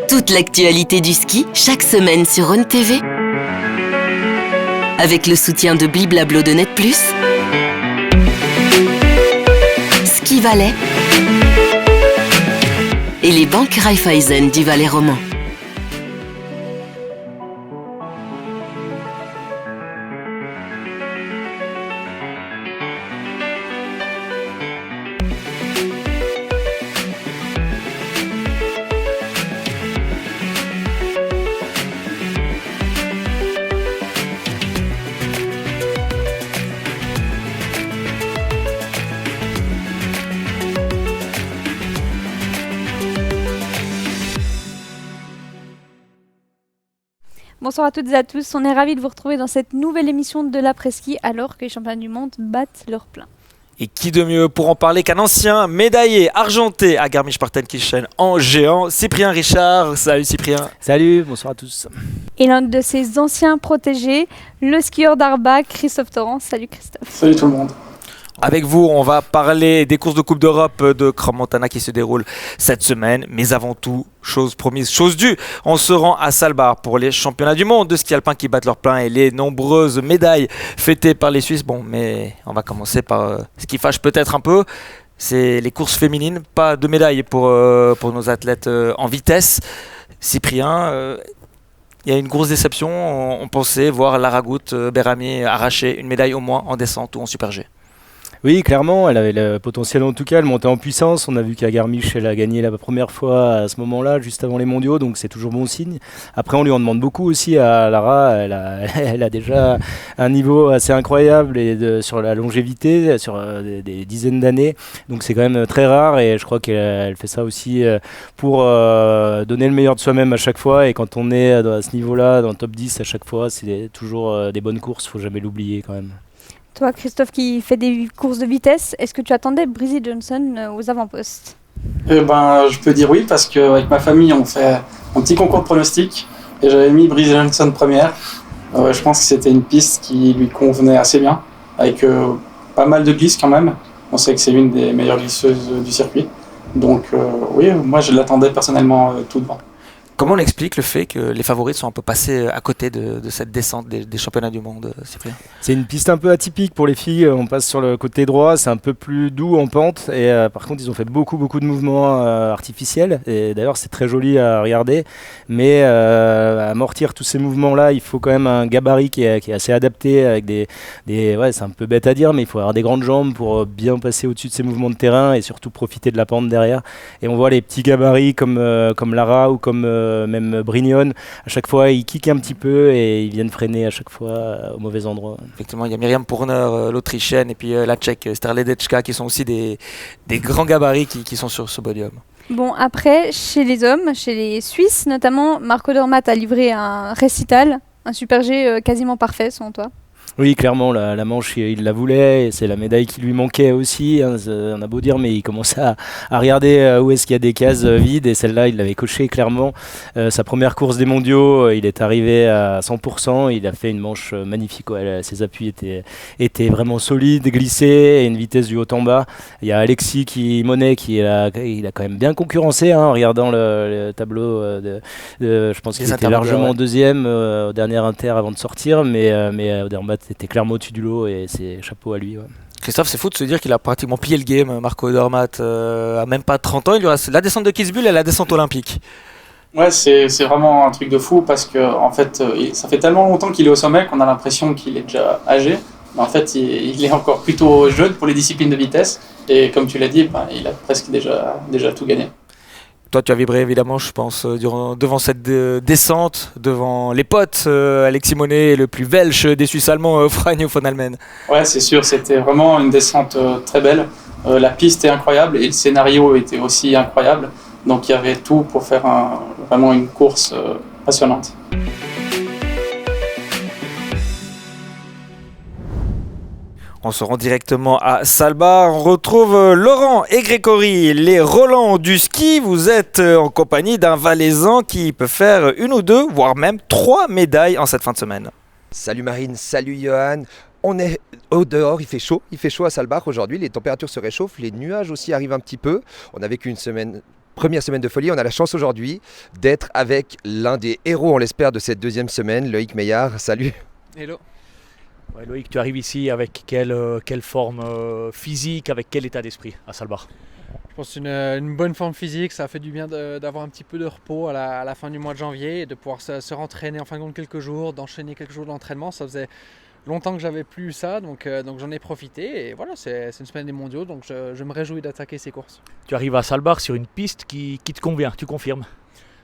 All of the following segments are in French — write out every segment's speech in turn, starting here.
Toute l'actualité du ski, chaque semaine sur Rhône TV. Avec le soutien de Bliblablo de Net+, Ski Valais et les banques Raiffeisen du Valais roman. Bonsoir à toutes et à tous, on est ravis de vous retrouver dans cette nouvelle émission de l'après-ski alors que les championnats du monde battent leur plein. Et qui de mieux pour en parler qu'un ancien médaillé argenté à Garmisch-Partenkirchen en géant, Cyprien Richard. Salut Cyprien. Salut, bonsoir à tous. Et l'un de ses anciens protégés, le skieur d'Arba, Christophe Torrent. Salut Christophe. Salut tout le monde. Avec vous, on va parler des courses de Coupe d'Europe de Crans-Montana qui se déroulent cette semaine. Mais avant tout, chose promise, chose due, on se rend à Svalbard pour les championnats du monde de ski alpin qui battent leur plein et les nombreuses médailles fêtées par les Suisses. Bon, mais on va commencer par ce qui fâche peut-être un peu, c'est les courses féminines. Pas de médailles pour nos athlètes en vitesse. Cyprien, il y a une grosse déception. On pensait voir Lara Gut-Berami arracher une médaille au moins en descente ou en super G. Oui, clairement, elle avait le potentiel en tout cas, elle montait en puissance. On a vu qu'à Garmisch, elle a gagné la première fois à ce moment-là, juste avant les mondiaux, donc c'est toujours bon signe. Après, on lui en demande beaucoup aussi à Lara. Elle a déjà un niveau assez incroyable sur la longévité, sur des dizaines d'années. Donc c'est quand même très rare et je crois qu'elle fait ça aussi pour donner le meilleur de soi-même à chaque fois. Et quand on est à ce niveau-là, dans le top 10 à chaque fois, c'est toujours des bonnes courses, il ne faut jamais l'oublier quand même. Toi Christophe qui fait des courses de vitesse, est-ce que tu attendais Brizzy Johnson aux avant-postes ? Je peux dire oui parce qu'avec ma famille on fait un petit concours de pronostics et j'avais mis Brizzy Johnson première. Je pense que c'était une piste qui lui convenait assez bien avec pas mal de glisses quand même. On sait que c'est l'une des meilleures glisseuses du circuit. Donc oui, moi je l'attendais personnellement tout devant. Comment on explique le fait que les favorites sont un peu passées à côté de cette descente des championnats du monde, Cyprien ? C'est une piste un peu atypique pour les filles. On passe sur le côté droit, c'est un peu plus doux en pente. Et par contre, ils ont fait beaucoup de mouvements artificiels. Et d'ailleurs, c'est très joli à regarder. Mais amortir tous ces mouvements-là, il faut quand même un gabarit qui est assez adapté. Avec ouais, c'est un peu bête à dire, mais il faut avoir des grandes jambes pour bien passer au-dessus de ces mouvements de terrain et surtout profiter de la pente derrière. Et on voit les petits gabarits comme Lara ou comme même Brignon, à chaque fois ils kickent un petit peu et ils viennent freiner à chaque fois au mauvais endroit. Effectivement, il y a Myriam Pourner, l'Autrichienne, et puis la Tchèque Sterledečka qui sont aussi des grands gabarits qui sont sur ce podium. Bon, après, chez les hommes, chez les Suisses notamment, Marco Odermatt a livré un récital, un super G quasiment parfait selon toi. Oui, clairement, la manche, il la voulait, et c'est la médaille qui lui manquait aussi. Hein, on a beau dire, mais il commençait à regarder où est-ce qu'il y a des cases vides, et celle-là, il l'avait cochée clairement. Sa première course des mondiaux, il est arrivé à 100%, il a fait une manche magnifique. Ouais, ses appuis étaient vraiment solides, glissés, et une vitesse du haut en bas. Il y a Alexis Monet il a quand même bien concurrencé, hein, en regardant le tableau. Je pense qu'il était largement deuxième au dernier inter avant de sortir, mais Odermatt était clairement au-dessus du lot et c'est chapeau à lui. Ouais. Christophe, c'est fou de se dire qu'il a pratiquement plié le game, Marco Odermatt, à même pas 30 ans. Il lui reste la descente de Kitzbühel et la descente olympique. Ouais, c'est vraiment un truc de fou parce que en fait, ça fait tellement longtemps qu'il est au sommet qu'on a l'impression qu'il est déjà âgé. Mais en fait, il est encore plutôt jeune pour les disciplines de vitesse. Et comme tu l'as dit, il a presque déjà tout gagné. Toi, tu as vibré évidemment, je pense, devant cette descente, devant les potes, Alexis Monet et le plus welsh des Suisses allemands, Franjo von Allmen. Ouais, c'est sûr, c'était vraiment une descente très belle. La piste est incroyable et le scénario était aussi incroyable. Donc il y avait tout pour faire vraiment une course passionnante. On se rend directement à Svalbard. On retrouve Laurent et Grégory, les Roland du ski. Vous êtes en compagnie d'un Valaisan qui peut faire une ou deux, voire même 3 médailles en cette fin de semaine. Salut Marine, salut Johan. On est au dehors, il fait chaud à Svalbard aujourd'hui, les températures se réchauffent, les nuages aussi arrivent un petit peu. On a vécu une semaine première semaine de folie. On a la chance aujourd'hui d'être avec l'un des héros, on l'espère, de cette deuxième semaine, Loïc Meillard. Salut. Hello. Ouais, Loïc, tu arrives ici avec quelle forme physique, avec quel état d'esprit à Salbar? Je pense une bonne forme physique, ça fait du bien d'avoir un petit peu de repos à la fin du mois de janvier et de pouvoir se rentraîner en fin de compte quelques jours, d'enchaîner quelques jours d'entraînement. Ça faisait longtemps que j'avais plus eu ça, donc j'en ai profité et voilà, c'est une semaine des mondiaux, donc je me réjouis d'attaquer ces courses. Tu arrives à Salbar sur une piste qui te convient, tu confirmes?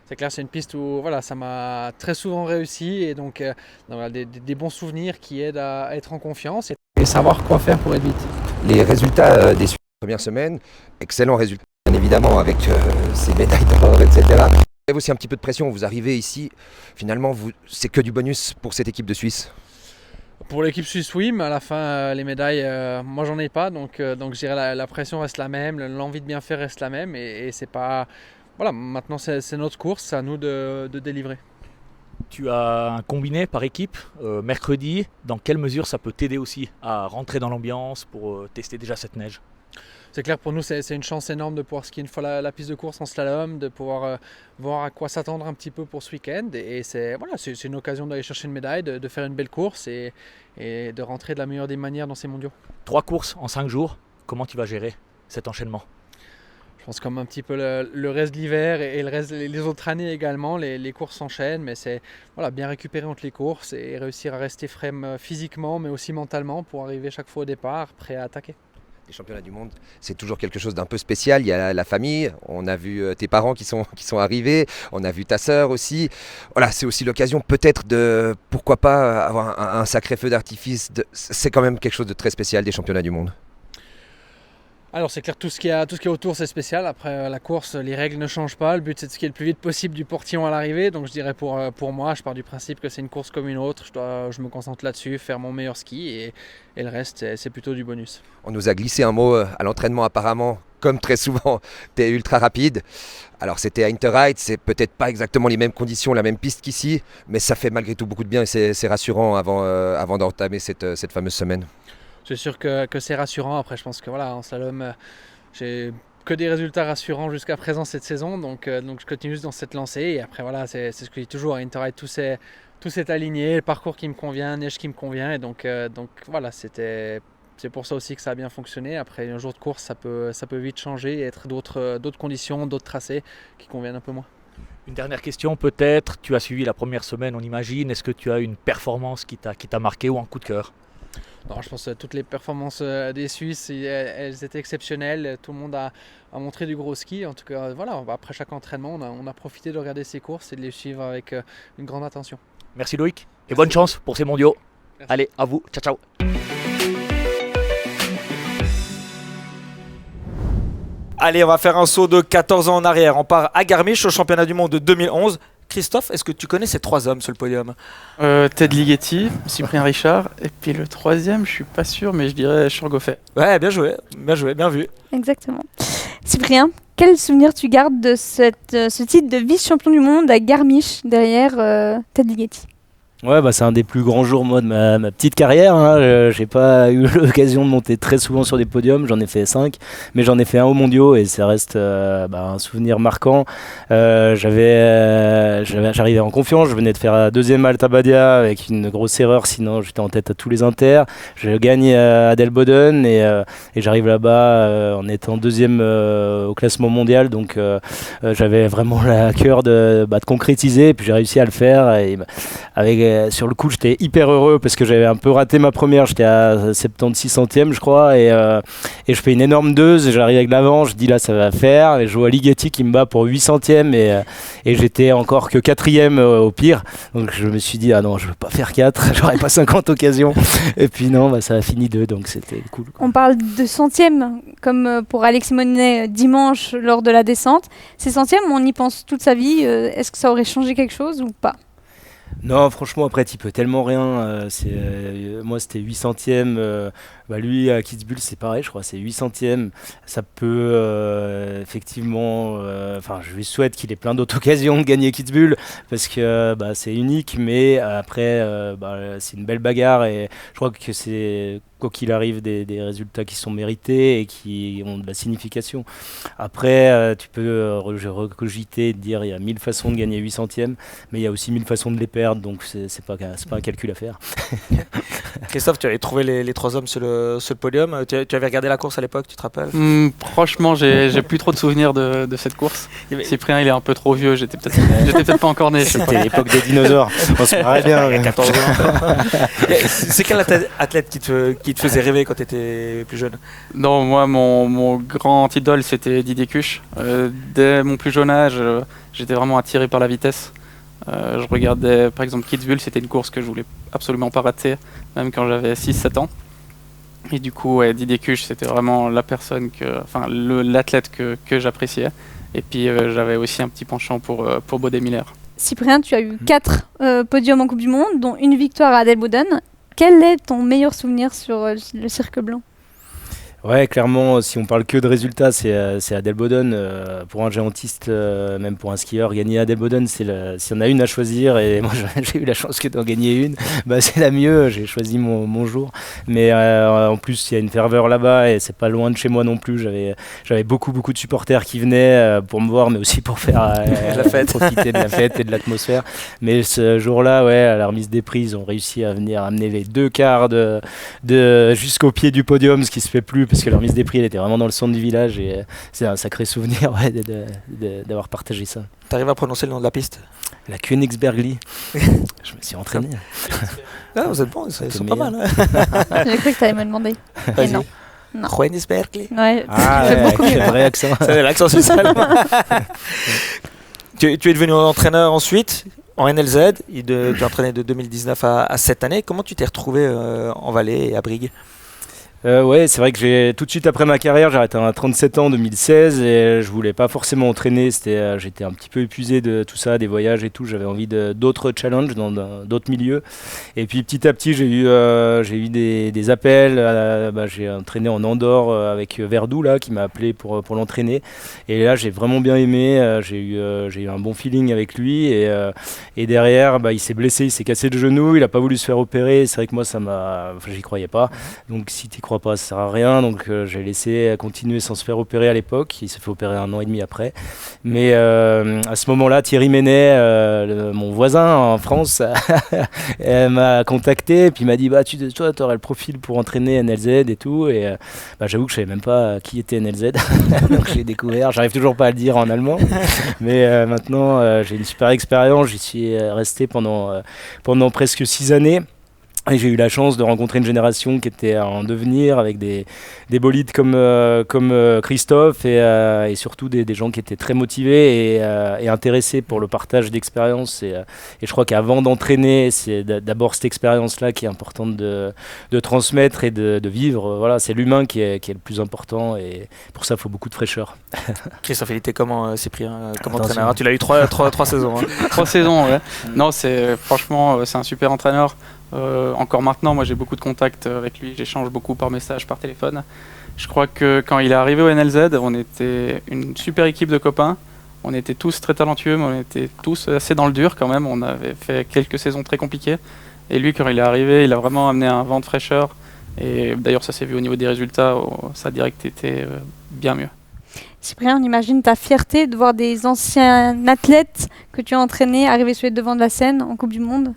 C'est clair, c'est une piste où voilà, ça m'a très souvent réussi et donc des bons souvenirs qui aident à être en confiance et savoir quoi faire pour être vite. Les résultats des premières semaines, excellents résultats, bien évidemment, avec ces médailles d'or, etc. Il y a aussi un petit peu de pression, vous arrivez ici, finalement, c'est que du bonus pour cette équipe de Suisse. Pour l'équipe suisse, oui, mais à la fin, les médailles, moi j'en ai pas, donc je dirais la pression reste la même, l'envie de bien faire reste la même et c'est pas... Voilà, maintenant c'est notre course, c'est à nous de délivrer. Tu as un combiné par équipe mercredi. Dans quelle mesure ça peut t'aider aussi à rentrer dans l'ambiance pour tester déjà cette neige? C'est clair, pour nous c'est une chance énorme de pouvoir skier une fois la piste de course en slalom, de pouvoir voir à quoi s'attendre un petit peu pour ce week-end. Et c'est une occasion d'aller chercher une médaille, de faire une belle course et de rentrer de la meilleure des manières dans ces mondiaux. 3 courses en 5 jours, comment tu vas gérer cet enchaînement? Je pense comme un petit peu le reste de l'hiver et les autres années également, les courses s'enchaînent, mais c'est bien récupérer entre les courses et réussir à rester frais physiquement mais aussi mentalement pour arriver chaque fois au départ prêt à attaquer. Les championnats du monde, c'est toujours quelque chose d'un peu spécial. Il y a la famille, on a vu tes parents qui sont arrivés, on a vu ta sœur aussi. Voilà, c'est aussi l'occasion peut-être de, pourquoi pas, avoir un sacré feu d'artifice. C'est quand même quelque chose de très spécial des championnats du monde. Alors c'est clair, tout ce qui est autour c'est spécial. Après la course, les règles ne changent pas. Le but c'est de skier le plus vite possible du portillon à l'arrivée. Donc je dirais pour moi, je pars du principe que c'est une course comme une autre. Je me concentre là-dessus, faire mon meilleur ski et le reste c'est plutôt du bonus. On nous a glissé un mot à l'entraînement apparemment. Comme très souvent, tu es ultra rapide. Alors c'était à Interride, c'est peut-être pas exactement les mêmes conditions, la même piste qu'ici, mais ça fait malgré tout beaucoup de bien et c'est rassurant avant d'entamer cette fameuse semaine. C'est sûr que c'est rassurant. Après, je pense que en slalom, j'ai que des résultats rassurants jusqu'à présent cette saison. Donc je continue dans cette lancée. Et après, c'est ce que je dis toujours. À Interride, tout s'est aligné. Le parcours qui me convient, neige qui me convient. Et donc c'est pour ça aussi que ça a bien fonctionné. Après, un jour de course, ça peut vite changer et être d'autres conditions, d'autres tracés qui conviennent un peu moins. Une dernière question peut-être. Tu as suivi la première semaine, on imagine. Est-ce que tu as une performance qui t'a marqué ou un coup de cœur? Non, je pense que toutes les performances des Suisses, elles étaient exceptionnelles. Tout le monde a montré du gros ski. En tout cas, après chaque entraînement, on a profité de regarder ces courses et de les suivre avec une grande attention. Merci Loïc et bonne chance pour ces mondiaux. Merci. Allez, à vous. Ciao, ciao. Allez, on va faire un saut de 14 ans en arrière. On part à Garmisch au championnat du monde de 2011. Christophe, est-ce que tu connais ces 3 hommes sur le podium? Ted Ligeti, Cyprien Richard, et puis le troisième, je suis pas sûr, mais je dirais Churgoffet. Ouais, bien joué, bien vu. Exactement. Cyprien, quel souvenir tu gardes de ce titre de vice-champion du monde à Garmisch derrière Ted Ligeti? Ouais, c'est un des plus grands jours moi de ma petite carrière. Hein. J'ai pas eu l'occasion de monter très souvent sur des podiums, j'en ai fait 5, mais j'en ai fait un aux mondiaux et ça reste un souvenir marquant. J'arrivais en confiance, je venais de faire la deuxième Alta Badia avec une grosse erreur, sinon j'étais en tête à tous les inters. Je gagne à Delboden et j'arrive là-bas en étant deuxième au classement mondial, donc j'avais vraiment à cœur de concrétiser et puis j'ai réussi à le faire et sur le coup j'étais hyper heureux parce que j'avais un peu raté ma première, j'étais à 76 centièmes je crois et je fais une énorme deuxe et j'arrive avec l'avant, je dis là ça va faire et je vois Ligeti qui me bat pour 8 centièmes et j'étais encore que 4ème au pire, donc je me suis dit ah non je veux pas faire 4, j'aurais pas 50 occasions et puis non ça a fini 2 donc c'était cool quoi. On parle de centièmes comme pour Alexis Monet dimanche lors de la descente. Ces centièmes on y pense toute sa vie, est-ce que ça aurait changé quelque chose ou pas? Non, franchement, après, tu peux tellement rien. Moi, c'était 8 centièmes. Lui, à Kitzbühel, c'est pareil, je crois, c'est 8 centièmes. Ça peut effectivement. Je lui souhaite qu'il ait plein d'autres occasions de gagner Kitzbühel parce que c'est unique, mais après, c'est une belle bagarre et je crois que c'est quoi qu'il arrive, des résultats qui sont mérités et qui ont de la signification. Après, tu peux recogiter, dire il y a 1000 façons de gagner 8 centièmes, mais il y a aussi 1000 façons de les perdre, donc c'est pas un calcul à faire. Christophe, tu avais trouvé les 3 hommes sur le podium. Tu avais regardé la course à l'époque, tu te rappelles? Franchement, j'ai plus trop de souvenirs de cette course. Cyprien, il est un peu trop vieux, j'étais peut-être pas encore né. C'était l'époque des dinosaures. On se marrait bien. Il y a 14 ans. C'est quel athlète qui te faisait rêver quand tu étais plus jeune? Non, moi, mon grand idole, c'était Didier Cuche. Dès mon plus jeune âge, j'étais vraiment attiré par la vitesse. Je regardais, par exemple, Kitzbühel, c'était une course que je voulais absolument pas rater, même quand j'avais 6-7 ans. Et du coup, Didier Cuche, c'était vraiment la personne l'athlète que j'appréciais. Et puis, j'avais aussi un petit penchant pour Bode Miller. Cyprien, tu as eu 4 podiums en Coupe du Monde, dont une victoire à Adelboden. Quel est ton meilleur souvenir sur le cirque blanc? Ouais, clairement, si on parle que de résultats, c'est Adelboden. Pour un géantiste, même pour un skieur, gagner Adelboden, s'il y en a une à choisir, et moi j'ai eu la chance que d'en gagner une, c'est la mieux, j'ai choisi mon jour. Mais en plus, il y a une ferveur là-bas, et c'est pas loin de chez moi non plus. J'avais beaucoup de supporters qui venaient pour me voir, mais aussi pour faire profiter de la fête et de l'atmosphère. Mais ce jour-là, à la remise des prix, ils ont réussi à venir amener les 2 quarts jusqu'au pied du podium, ce qui se fait plus, parce que la remise des prix, elle était vraiment dans le centre du village, et c'est un sacré souvenir d'avoir partagé ça. T'arrives à prononcer le nom de la piste? La Königsbergli. Je me suis entraîné. Ah, vous êtes bons, ils sont pas mal. J'ai cru que tu allais me demander. Et non. Königsbergli. Ouais, quel vrai accent. C'est l'accent suisse. Tu es devenu entraîneur ensuite en NLZ. Tu as entraîné de 2019 à cette année. Comment tu t'es retrouvé en Valais et à Brigue? C'est vrai que tout de suite après ma carrière, j'ai arrêté à 37 ans en 2016, et je voulais pas forcément entraîner. J'étais un petit peu épuisé de tout ça, des voyages et tout. J'avais envie d'autres challenges dans d'autres milieux. Et puis petit à petit, j'ai eu des appels. J'ai entraîné en Andorre avec Verdoux là, qui m'a appelé pour l'entraîner. Et là, j'ai vraiment bien aimé. J'ai eu un bon feeling avec lui. Et derrière, il s'est blessé, il s'est cassé le genou. Il a pas voulu se faire opérer. C'est vrai que moi, j'y croyais pas. Donc si tu crois pas, ça sert à rien, donc j'ai laissé continuer sans se faire opérer à l'époque. Il s'est fait opérer 1 an et demi après, mais à ce moment-là, Thierry Menet, mon voisin en France, m'a contacté et puis m'a dit toi t'aurais le profil pour entraîner NLZ et tout, et j'avoue que je savais même pas qui était NLZ. Donc j'ai découvert, j'arrive toujours pas à le dire en allemand, mais maintenant j'ai une super expérience. J'y suis resté pendant presque 6 années. Et j'ai eu la chance de rencontrer une génération qui était en devenir, avec des bolides comme Christophe, et surtout des gens qui étaient très motivés et intéressés pour le partage d'expériences. Et je crois qu'avant d'entraîner, c'est d'abord cette expérience-là qui est importante de transmettre et de vivre. Voilà, c'est l'humain qui est le plus important, et pour ça, il faut beaucoup de fraîcheur. Christophe, il était comment, Cyprien, comme entraîneur? Tu l'as eu 3 saisons. 3 saisons, ouais. Non, franchement, c'est un super entraîneur. Encore maintenant, moi j'ai beaucoup de contacts avec lui, j'échange beaucoup par message, par téléphone. Je crois que quand il est arrivé au NLZ, on était une super équipe de copains. On était tous très talentueux, mais on était tous assez dans le dur quand même. On avait fait quelques saisons très compliquées. Et lui, quand il est arrivé, il a vraiment amené un vent de fraîcheur. Et d'ailleurs, ça s'est vu au niveau des résultats, ça a direct été bien mieux. Cyprien, on imagine ta fierté de voir des anciens athlètes que tu as entraînés arriver sur le devant de la scène en Coupe du Monde?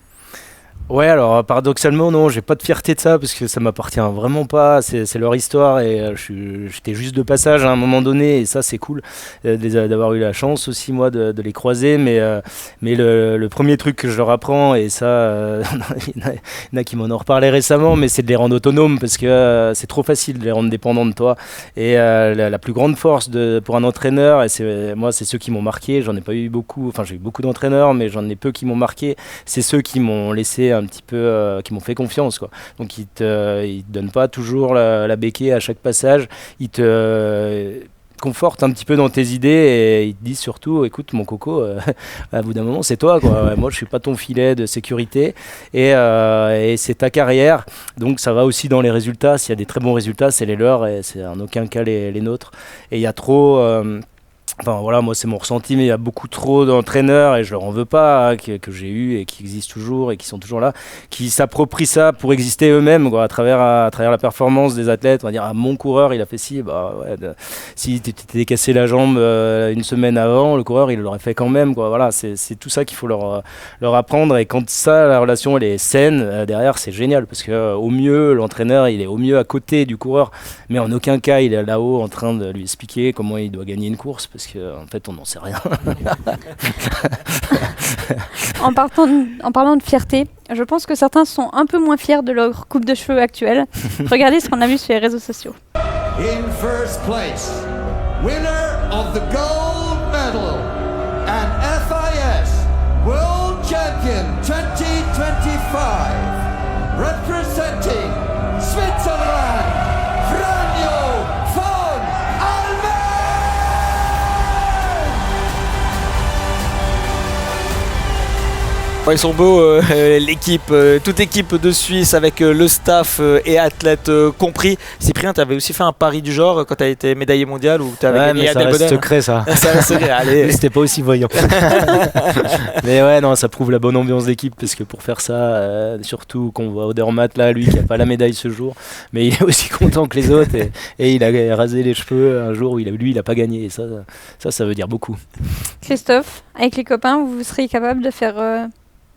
Ouais, alors paradoxalement, non, j'ai pas de fierté de ça, parce que ça m'appartient vraiment pas, c'est leur histoire, et j'étais juste de passage à un moment donné, et ça c'est cool d'avoir eu la chance aussi moi de les croiser, mais le premier truc que je leur apprends, et ça il y en a qui m'en ont reparlé récemment, mais c'est de les rendre autonomes, parce que c'est trop facile de les rendre dépendants de toi, et la plus grande force pour un entraîneur, et c'est ceux qui m'ont marqué, j'en ai pas eu beaucoup, enfin j'ai eu beaucoup d'entraîneurs, mais j'en ai peu qui m'ont marqué, c'est ceux qui m'ont laissé un petit peu, qui m'ont fait confiance, quoi. Donc ils te donnent pas toujours la béquille à chaque passage, ils te confortent un petit peu dans tes idées, et ils te disent surtout, écoute mon coco, à bout d'un moment c'est toi, quoi. Moi je suis pas ton filet de sécurité, et c'est ta carrière, donc ça va aussi dans les résultats. S'il y a des très bons résultats, c'est les leurs, et c'est en aucun cas les nôtres. Et il y a trop Enfin voilà, moi c'est mon ressenti, mais il y a beaucoup trop d'entraîneurs, et je leur en veux pas, que j'ai eu et qui existent toujours et qui sont toujours là, qui s'approprient ça pour exister eux-mêmes, quoi, à travers la performance des athlètes. On va dire, ah, mon coureur il a fait ci, bah ouais, si tu t'étais cassé la jambe une semaine avant, le coureur il l'aurait fait quand même, quoi. Voilà, c'est tout ça qu'il faut leur apprendre, et quand ça, la relation elle est saine, derrière c'est génial, parce que au mieux l'entraîneur il est au mieux à côté du coureur, mais en aucun cas il est là-haut en train de lui expliquer comment il doit gagner une course, parce qu'en fait on n'en sait rien. En parlant de fierté, je pense que certains sont un peu moins fiers de leur coupe de cheveux actuelle. Regardez ce qu'on a vu sur les réseaux sociaux. In first place, winner of the gold medal and FIS World Champion 2025, representing Switzerland, Franjo von Almen. Ils sont beaux, l'équipe, toute équipe de Suisse avec le staff et athlètes compris. Cyprien, tu avais aussi fait un pari du genre quand tu as été médaillé mondial ou tu avais gagné mais à ça reste Delboden. secret ça. Ça reste secret, allez. C'était pas aussi voyant. Mais ouais, non, ça prouve la bonne ambiance d'équipe, parce que pour faire ça, surtout qu'on voit Odermatt là, lui qui a pas la médaille ce jour, mais il est aussi content que les autres, et il a rasé les cheveux un jour où il a pas gagné, et ça veut dire beaucoup. Christophe, avec les copains, vous seriez capable de faire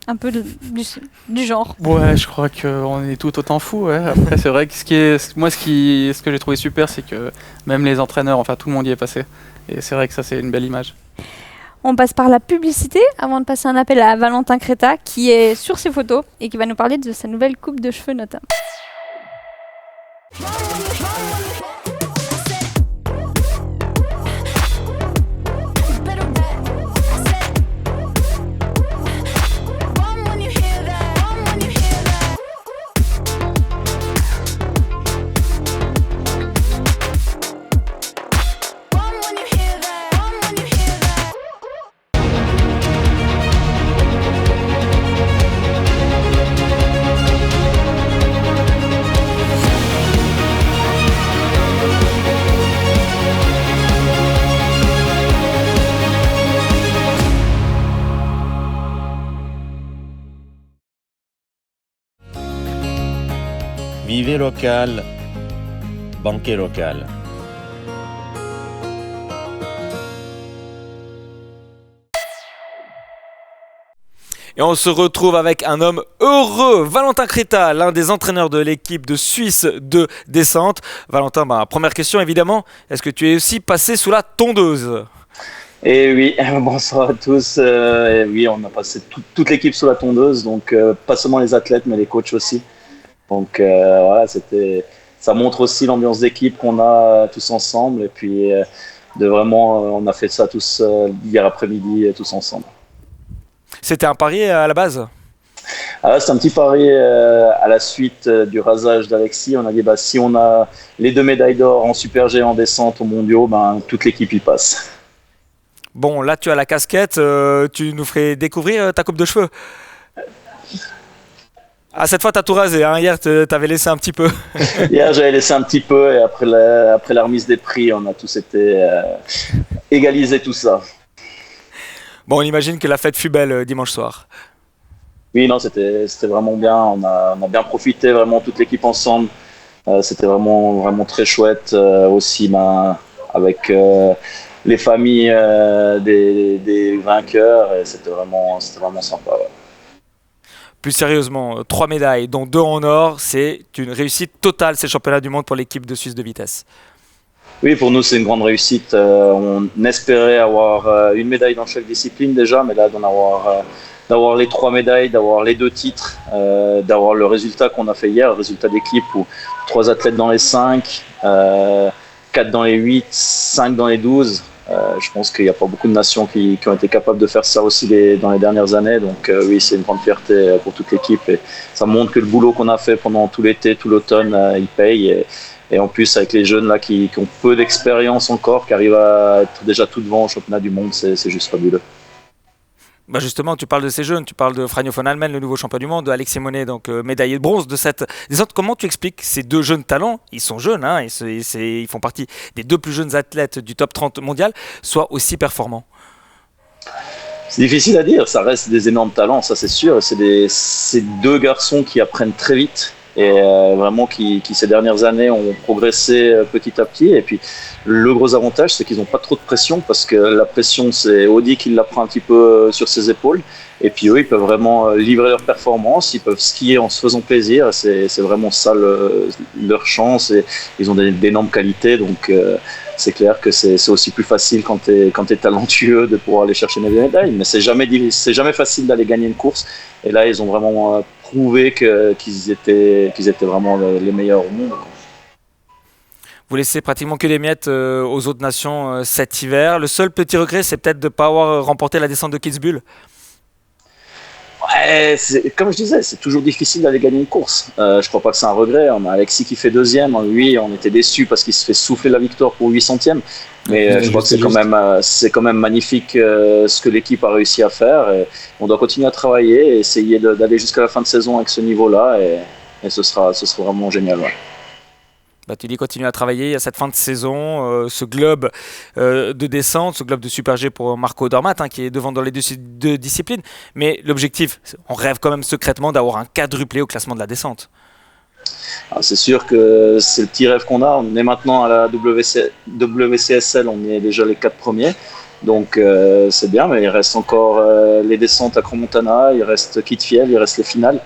un peu du genre? Ouais, je crois qu'on est tout autant fous. Ouais. Après, c'est vrai que ce que j'ai trouvé super, c'est que même les entraîneurs, enfin tout le monde y est passé. Et c'est vrai que ça, c'est une belle image. On passe par la publicité avant de passer un appel à Valentin Creta, qui est sur ses photos et qui va nous parler de sa nouvelle coupe de cheveux notamment. Vivez local, banquet local. Et on se retrouve avec un homme heureux, Valentin Creta, l'un des entraîneurs de l'équipe de Suisse de descente. Valentin, première question évidemment, est-ce que tu es aussi passé sous la tondeuse ? Et oui, bonsoir à tous. Oui, on a passé toute l'équipe sous la tondeuse, donc pas seulement les athlètes, mais les coachs aussi. Donc voilà, ça montre aussi l'ambiance d'équipe qu'on a tous ensemble, et puis on a fait ça tous hier après-midi tous ensemble. C'était un pari à la base ? C'est un petit pari à la suite du rasage d'Alexis. On a dit si on a les 2 médailles d'or en super G en descente aux mondiaux, toute l'équipe y passe. Bon, là tu as la casquette, tu nous ferais découvrir ta coupe de cheveux. Ah, cette fois t'as tout rasé, hein. Hier t'avais laissé un petit peu. Hier j'avais laissé un petit peu, et après la remise des prix, on a tous été égalisé tout ça. Bon, on imagine que la fête fut belle dimanche soir. Oui, non, c'était vraiment bien. On a bien profité, vraiment toute l'équipe ensemble. C'était vraiment très chouette aussi, avec les familles des vainqueurs, et c'était vraiment sympa. Ouais. Plus sérieusement, 3 médailles, dont 2 en or, c'est une réussite totale, ces championnats du monde pour l'équipe de Suisse de vitesse. Oui, pour nous, c'est une grande réussite. On espérait avoir une médaille dans chaque discipline déjà, mais là, d'avoir les 3 médailles, d'avoir les 2 titres, d'avoir le résultat qu'on a fait hier, le résultat d'équipe où 3 athlètes dans les 5, 4 dans les 8, 5 dans les 12. Je pense qu'il n'y a pas beaucoup de nations qui ont été capables de faire ça aussi dans les dernières années. Donc oui, c'est une grande fierté pour toute l'équipe. Et ça montre que le boulot qu'on a fait pendant tout l'été, tout l'automne, il paye. Et en plus, avec les jeunes là qui ont peu d'expérience encore, qui arrivent à être déjà tout devant au championnat du monde, c'est juste fabuleux. Bah justement, tu parles de ces jeunes, tu parles de Franjo von Almen, le nouveau champion du monde, de Alex Simonet, donc médaillé de bronze de cette descente. Comment tu expliques ces deux jeunes talents, ils sont jeunes, hein, ils font partie des deux plus jeunes athlètes du top 30 mondial, soient aussi performants? C'est difficile à dire, ça reste des énormes talents, ça c'est sûr. C'est deux garçons qui apprennent très vite et vraiment qui ces dernières années ont progressé petit à petit. Et puis le gros avantage, c'est qu'ils n'ont pas trop de pression parce que la pression, c'est Audi qui la prend un petit peu sur ses épaules. Et puis eux, ils peuvent vraiment livrer leur performance, ils peuvent skier en se faisant plaisir. C'est vraiment ça leur chance et ils ont d'énormes qualités. Donc c'est clair que c'est aussi plus facile quand tu es talentueux de pouvoir aller chercher une médaille. Mais c'est jamais facile d'aller gagner une course. Et là, ils ont vraiment prouvé qu'ils étaient vraiment les meilleurs au monde. Vous laissez pratiquement que des miettes aux autres nations cet hiver. Le seul petit regret, c'est peut-être de ne pas avoir remporté la descente de Kitzbühel. Ouais, comme je disais, c'est toujours difficile d'aller gagner une course. Je crois pas que c'est un regret. On a Alexis qui fait deuxième. Lui, on était déçus parce qu'il se fait souffler la victoire pour 800e. Mais je crois que c'est quand même magnifique ce que l'équipe a réussi à faire. Et on doit continuer à travailler et essayer d'aller jusqu'à la fin de saison avec ce niveau-là. Et ce sera vraiment génial. Ouais. Bah, tu dis continuer à travailler, il y a cette fin de saison, ce globe de descente, ce globe de Super G pour Marco Odermatt qui est devant dans les deux disciplines. Mais l'objectif, on rêve quand même secrètement d'avoir un quadruplé au classement de la descente. Alors, c'est sûr que c'est le petit rêve qu'on a. On est maintenant à la WCSL, on est déjà les 4 premiers. Donc c'est bien, mais il reste encore les descentes à Crans-Montana, il reste Kitzbühel, il reste les finales.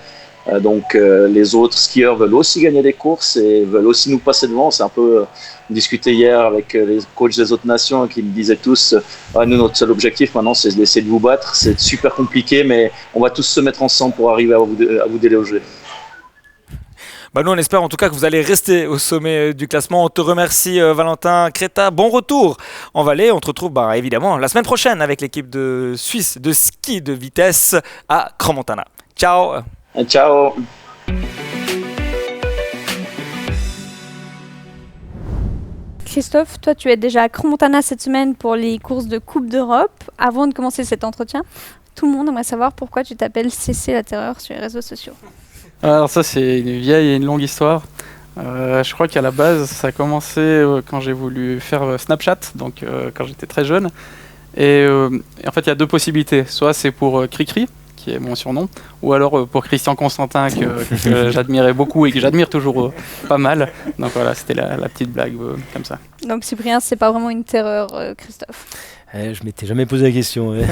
Donc les autres skieurs veulent aussi gagner des courses et veulent aussi nous passer devant. C'est un peu discuté hier avec les coachs des autres nations qui me disaient tous nous notre seul objectif maintenant c'est d'essayer de vous battre. C'est super compliqué mais on va tous se mettre ensemble pour arriver à vous déloger. Bah nous on espère en tout cas que vous allez rester au sommet du classement. On te remercie Valentin Creta. Bon retour en Valais. On te retrouve évidemment la semaine prochaine avec l'équipe de Suisse de ski de vitesse à Crans-Montana. Ciao. Ciao. Christophe, toi tu es déjà à Crans-Montana cette semaine pour les courses de Coupe d'Europe. Avant de commencer cet entretien, tout le monde aimerait savoir pourquoi tu t'appelles CC la Terreur sur les réseaux sociaux. Alors ça c'est une vieille et une longue histoire. Je crois qu'à la base ça a commencé quand j'ai voulu faire Snapchat, donc quand j'étais très jeune. Et en fait il y a deux possibilités. Soit c'est pour Cricri, qui est mon surnom, ou alors pour Christian Constantin que j'admirais beaucoup et que j'admire toujours pas mal. Donc voilà, c'était la petite blague comme ça. Donc Cyprien, c'est pas vraiment une terreur, Christophe. Je m'étais jamais posé la question. Ouais.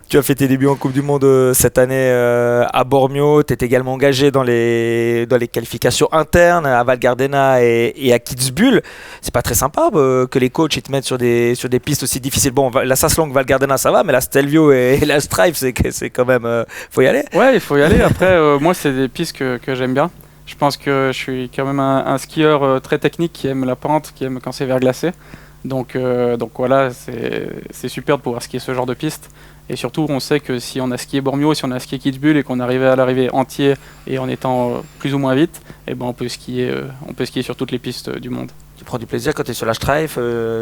Tu as fait tes débuts en Coupe du Monde cette année à Bormio. Tu es également engagé dans les qualifications internes à Val Gardena et à Kitzbühel. C'est pas très sympa que les coachs ils te mettent sur des pistes aussi difficiles. Bon, la Sasselong, Val Gardena, ça va, mais la Stelvio et la Strive, c'est quand même... faut y aller. Ouais, il faut y aller. Après, moi, c'est des pistes que j'aime bien. Je pense que je suis quand même un skieur très technique qui aime la pente, qui aime quand c'est verglacé. Donc voilà, c'est super de pouvoir skier ce genre de piste. Et surtout, on sait que si on a skié Bormio, si on a skié Kitzbühel et qu'on arrivait à l'arrivée entier et en étant plus ou moins vite, on peut skier sur toutes les pistes du monde. Tu prends du plaisir quand tu es sur la Strife,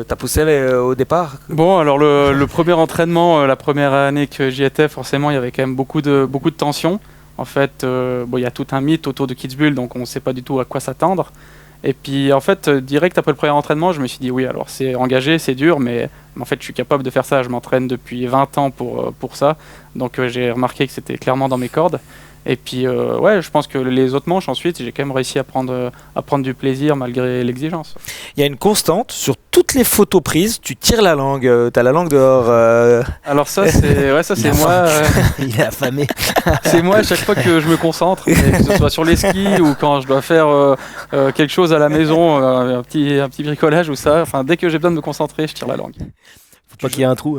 t'as poussé au départ? Bon, alors le premier entraînement, la première année que j'y étais, forcément, il y avait quand même beaucoup de tension. En fait, il y a tout un mythe autour de Kitzbühel, donc on ne sait pas du tout à quoi s'attendre. Et puis en fait, direct après le premier entraînement, je me suis dit oui, alors c'est engagé, c'est dur, mais en fait je suis capable de faire ça, je m'entraîne depuis 20 ans pour ça, donc j'ai remarqué que c'était clairement dans mes cordes. Et puis je pense que les autres manches ensuite, j'ai quand même réussi à prendre du plaisir malgré l'exigence. Il y a une constante, sur toutes les photos prises, tu tires la langue, t'as la langue dehors. Alors ça c'est moi. Il est affamé. C'est moi à chaque fois que je me concentre, que ce soit sur les skis ou quand je dois faire quelque chose à la maison, un petit bricolage ou ça. Enfin, dès que j'ai besoin de me concentrer, je tire la langue. Faut pas qu'il y ait un trou.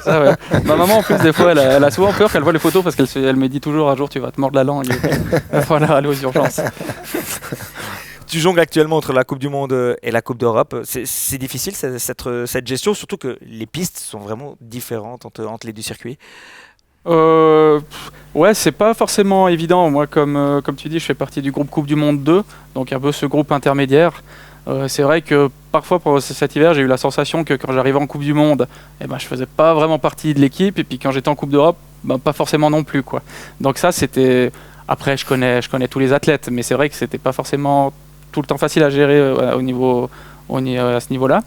Ça, ouais. Ma maman, en plus, des fois, elle a souvent peur qu'elle voit les photos parce qu'elle me dit toujours un jour tu vas te mordre la langue. Il va falloir aller aux urgences. Tu jongles actuellement entre la Coupe du Monde et la Coupe d'Europe. C'est difficile cette gestion, surtout que les pistes sont vraiment différentes entre les deux circuits. Ouais, c'est pas forcément évident. Moi, comme tu dis, je fais partie du groupe Coupe du Monde 2, donc un peu ce groupe intermédiaire. C'est vrai que parfois pour cet hiver, j'ai eu la sensation que quand j'arrivais en Coupe du Monde, je faisais pas vraiment partie de l'équipe, et puis quand j'étais en Coupe d'Europe, pas forcément non plus, quoi. Donc ça, c'était... Après, je connais tous les athlètes, mais c'est vrai que c'était pas forcément tout le temps facile à gérer à ce niveau-là.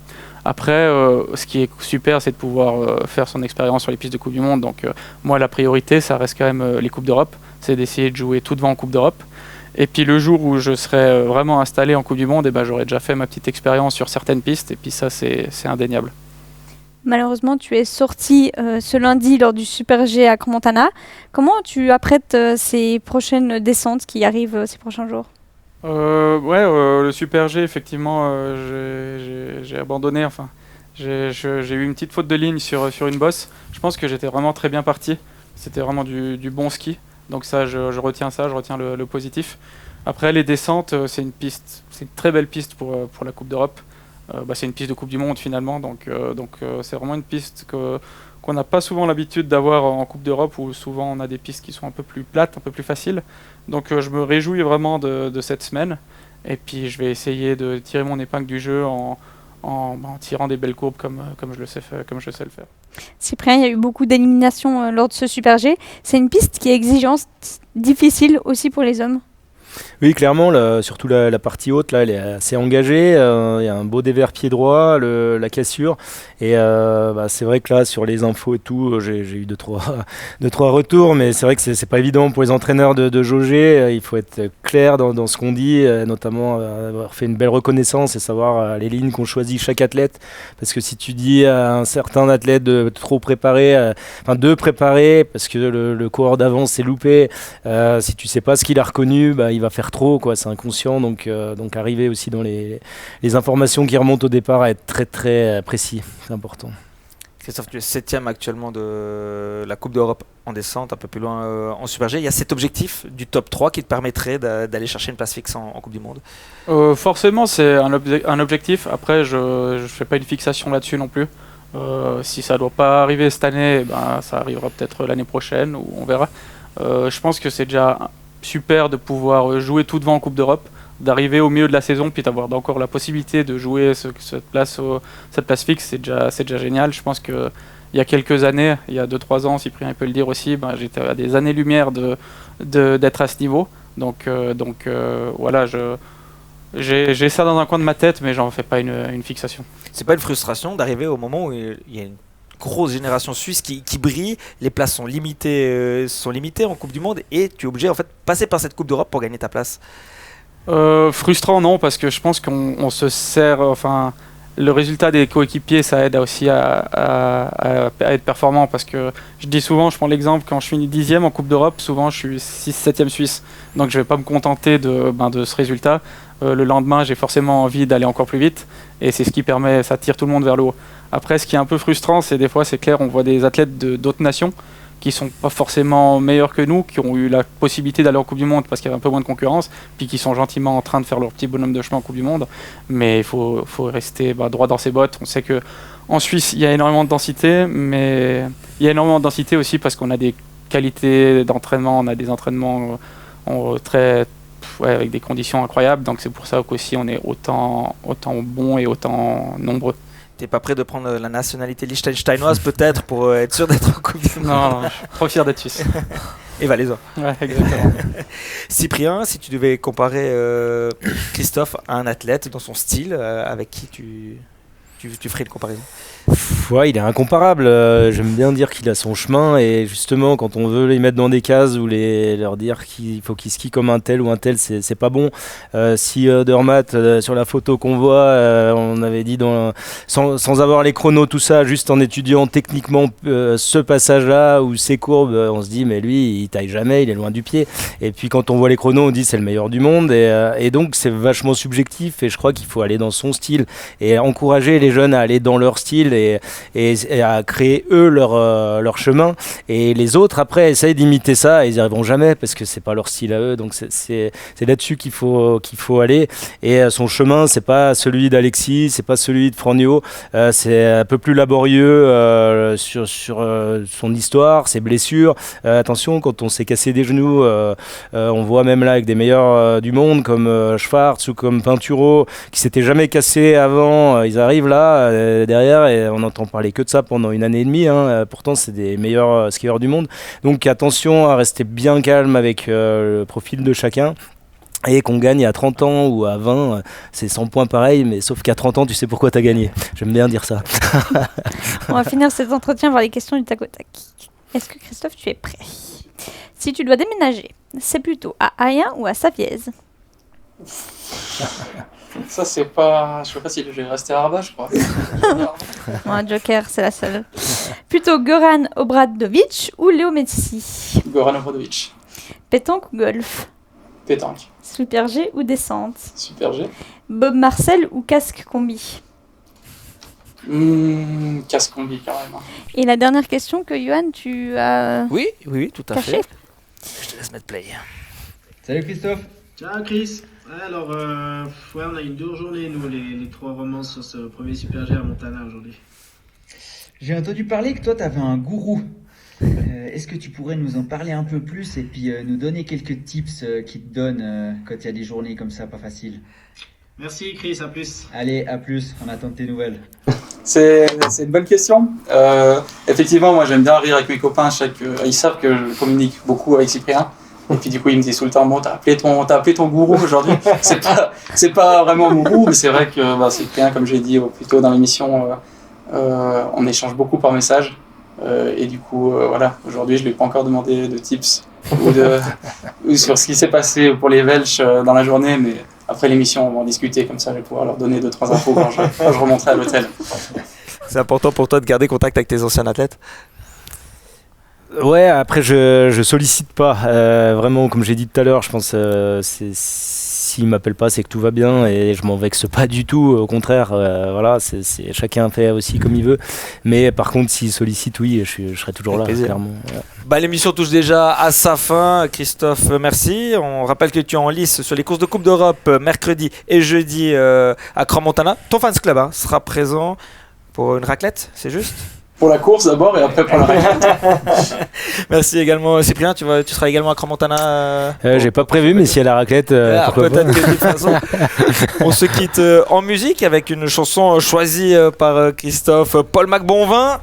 Après, ce qui est super, c'est de pouvoir faire son expérience sur les pistes de Coupe du Monde. Donc moi, la priorité, ça reste quand même les Coupes d'Europe. C'est d'essayer de jouer tout devant en Coupe d'Europe. Et puis le jour où je serai vraiment installé en Coupe du Monde, j'aurai déjà fait ma petite expérience sur certaines pistes. Et puis ça, c'est indéniable. Malheureusement, tu es sorti ce lundi lors du Super G à Crans-Montana. Comment tu apprêtes ces prochaines descentes qui arrivent ces prochains jours ? Le Super G, effectivement, j'ai abandonné. Enfin, j'ai eu une petite faute de ligne sur une bosse. Je pense que j'étais vraiment très bien parti. C'était vraiment du bon ski. Donc ça, je retiens ça, je retiens le positif. Après, les descentes, c'est une très belle piste pour la Coupe d'Europe. C'est une piste de Coupe du Monde finalement, donc c'est vraiment une piste qu'on n'a pas souvent l'habitude d'avoir en Coupe d'Europe, où souvent on a des pistes qui sont un peu plus plates, un peu plus faciles. Donc je me réjouis vraiment de cette semaine, et puis je vais essayer de tirer mon épingle du jeu en tirant des belles courbes comme je sais le faire. Cyprien, il y a eu beaucoup d'éliminations lors de ce Super G. C'est une piste qui est exigeante, difficile aussi pour les hommes. Oui, clairement, surtout la partie haute, là, elle est assez engagée. Il y a un beau dévers pied droit, la cassure. Et c'est vrai que là, sur les infos et tout, j'ai eu deux, trois retours, mais c'est vrai que c'est pas évident pour les entraîneurs de jauger. Il faut être clair dans ce qu'on dit, notamment avoir fait une belle reconnaissance et savoir les lignes qu'ont choisi chaque athlète. Parce que si tu dis à un certain athlète de trop préparer, de préparer, parce que le coureur d'avance s'est loupé, si tu sais pas ce qu'il a reconnu, il va faire trop, quoi. C'est inconscient, donc arriver aussi dans les informations qui remontent au départ à être très très précis, c'est important. Christophe, tu es 7e actuellement de la Coupe d'Europe en descente, un peu plus loin en Super G. Il y a cet objectif du top 3 qui te permettrait d'aller chercher une place fixe en Coupe du Monde. Forcément, c'est un objectif. Après, je ne fais pas une fixation là-dessus non plus. Si ça ne doit pas arriver cette année, ça arrivera peut-être l'année prochaine, ou on verra. Je pense que c'est déjà super de pouvoir jouer tout devant en Coupe d'Europe, d'arriver au milieu de la saison, puis d'avoir encore la possibilité de jouer cette place fixe, c'est déjà génial. Je pense qu'il y a quelques années, il y a 2-3 ans, Cyprien peut le dire aussi, j'étais à des années-lumière d'être à ce niveau. Donc voilà, j'ai ça dans un coin de ma tête, mais j'en fais pas une fixation. C'est pas une frustration d'arriver au moment où il y a une grosse génération suisse qui brille, les places sont limitées en Coupe du Monde, et tu es obligé en fait de passer par cette Coupe d'Europe pour gagner ta place? Frustrant, non, parce que je pense qu'on se sert, le résultat des coéquipiers, ça aide aussi à être performant, parce que je dis souvent, je prends l'exemple, quand je finis 10e en Coupe d'Europe, souvent je suis 6-7e Suisse, donc je vais pas me contenter de ce résultat. Le lendemain, j'ai forcément envie d'aller encore plus vite, et c'est ce qui permet, ça tire tout le monde vers le haut. Après, ce qui est un peu frustrant, c'est des fois, c'est clair, on voit des athlètes d'autres nations qui sont pas forcément meilleurs que nous, qui ont eu la possibilité d'aller en Coupe du Monde parce qu'il y avait un peu moins de concurrence, puis qui sont gentiment en train de faire leur petit bonhomme de chemin en Coupe du Monde. Mais il faut rester droit dans ses bottes. On sait que en Suisse, il y a énormément de densité, mais il y a énormément de densité aussi parce qu'on a des qualités d'entraînement, on a des entraînements avec des conditions incroyables. Donc c'est pour ça qu'aussi on est autant bon et autant nombreux. T'es pas prêt de prendre la nationalité liechtensteinoise peut-être pour être sûr d'être en Coupe du Monde? Non, je suis trop fier d'être suisse. Et valaisan. Ouais, exactement. Cyprien, si tu devais comparer Christophe à un athlète dans son style, avec qui tu ferais une comparaison? Ouais, il est incomparable. J'aime bien dire qu'il a son chemin, et justement, quand on veut les mettre dans des cases ou leur dire qu'il faut qu'ils skient comme un tel ou un tel, c'est pas bon. Si Dermatt, sur la photo qu'on voit, on avait dit sans avoir les chronos, tout ça, juste en étudiant techniquement ce passage-là ou ces courbes, on se dit mais lui il taille jamais, il est loin du pied. Et puis quand on voit les chronos, on dit c'est le meilleur du monde, et donc c'est vachement subjectif, et je crois qu'il faut aller dans son style et encourager les jeunes à aller dans leur style et à créer eux leur chemin. Et les autres, après, essayent d'imiter ça et ils n'y arriveront jamais parce que c'est pas leur style à eux. Donc c'est là-dessus qu'il faut aller. Et son chemin, c'est pas celui d'Alexis, c'est pas celui de Franjo. C'est un peu plus laborieux sur son histoire, ses blessures. Attention, quand on s'est cassé des genoux, on voit même là avec des meilleurs du monde comme Schwarz ou comme Pinturo qui s'étaient jamais cassés avant. Ils arrivent là derrière et on n'entend parler que de ça pendant 1 année et demie. Pourtant, c'est des meilleurs skieurs du monde. Donc attention à rester bien calme avec le profil de chacun. Et qu'on gagne à 30 ans ou à 20, c'est 100 points pareil, mais sauf qu'à 30 ans, tu sais pourquoi tu as gagné. J'aime bien dire ça. On va finir cet entretien par les questions du tac au tac. Est-ce que Christophe, tu es prêt? Si tu dois déménager, c'est plutôt à Ayen ou à Savièse? Ça, c'est pas... Je sais pas si je vais rester à Rabat, je crois. Un joker, c'est la seule. Plutôt Goran Obradovic ou Léo Messi? Goran Obradovic. Pétanque ou golf? Pétanque. Super G ou descente? Super G. Bob Marcel ou casque combi? Casque combi, carrément. Et la dernière question que Johan, tu as Oui, tout à caché. fait. Je te laisse mettre play. Salut Christophe. Ciao Chris. Alors, on a une dure journée, nous, les 3 romances sur ce premier Super G à Montana aujourd'hui. J'ai entendu parler que toi, t'avais un gourou. Est-ce que tu pourrais nous en parler un peu plus et puis nous donner quelques tips qu'il te donne quand il y a des journées comme ça, pas faciles? Merci Chris, à plus. Allez, à plus, on attend tes nouvelles. C'est une bonne question. Effectivement, moi j'aime bien rire avec mes copains. Ils savent que je communique beaucoup avec Cyprien. Et puis du coup, il me dit tout le temps, bon, t'as appelé ton gourou aujourd'hui. C'est pas vraiment mon gourou, mais c'est vrai que Cyprien, comme j'ai dit plus tôt dans l'émission, on échange beaucoup par message. Et du coup, voilà, aujourd'hui, je lui ai pas encore demandé de tips ou sur ce qui s'est passé pour les Welsh dans la journée, mais après l'émission, on va en discuter, comme ça, je vais pouvoir leur donner 2-3 infos quand je remonterai à l'hôtel. C'est important pour toi de garder contact avec tes anciens athlètes? Ouais, après je sollicite pas. Vraiment, comme j'ai dit tout à l'heure, je pense s'ils m'appellent pas, c'est que tout va bien et je m'en vexe pas du tout. Au contraire, voilà, c'est chacun fait aussi comme il veut. Mais par contre, s'ils sollicitent, oui, je serai toujours là, clairement. Ouais. L'émission touche déjà à sa fin. Christophe, merci. On rappelle que tu es en lice sur les courses de Coupe d'Europe mercredi et jeudi à Crans-Montana. Ton fans club sera présent pour une raclette, c'est juste? Pour la course d'abord et après pour la raclette. Merci également Cyprien, tu seras également à Crans-Montana. J'ai pas prévu, mais si elle a la raclette, peut-être que de toute façon. On se quitte en musique avec une chanson choisie par Christophe, Paul McBonvin.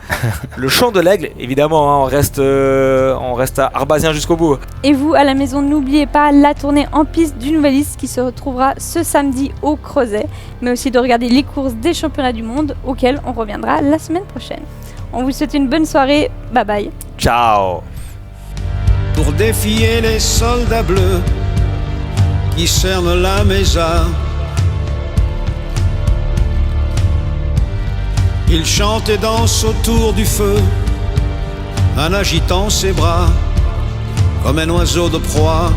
Le chant de l'aigle, évidemment, on reste à Arbazien jusqu'au bout. Et vous, à la maison, n'oubliez pas la tournée en piste du Nouvelliste qui se retrouvera ce samedi au Crozet, mais aussi de regarder les courses des championnats du monde auxquels on reviendra la semaine prochaine. On vous souhaite une bonne soirée, bye bye. Ciao. Pour défier les soldats bleus qui cernent la Mesa, il chante et danse autour du feu en agitant ses bras comme un oiseau de proie.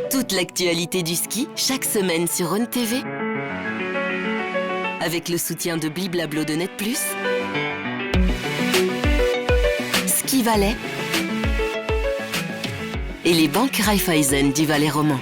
Toute l'actualité du ski, chaque semaine sur Rhône TV. Avec le soutien de Bliblablo de Net+, Ski Valais et les banques Raiffeisen du Valais roman.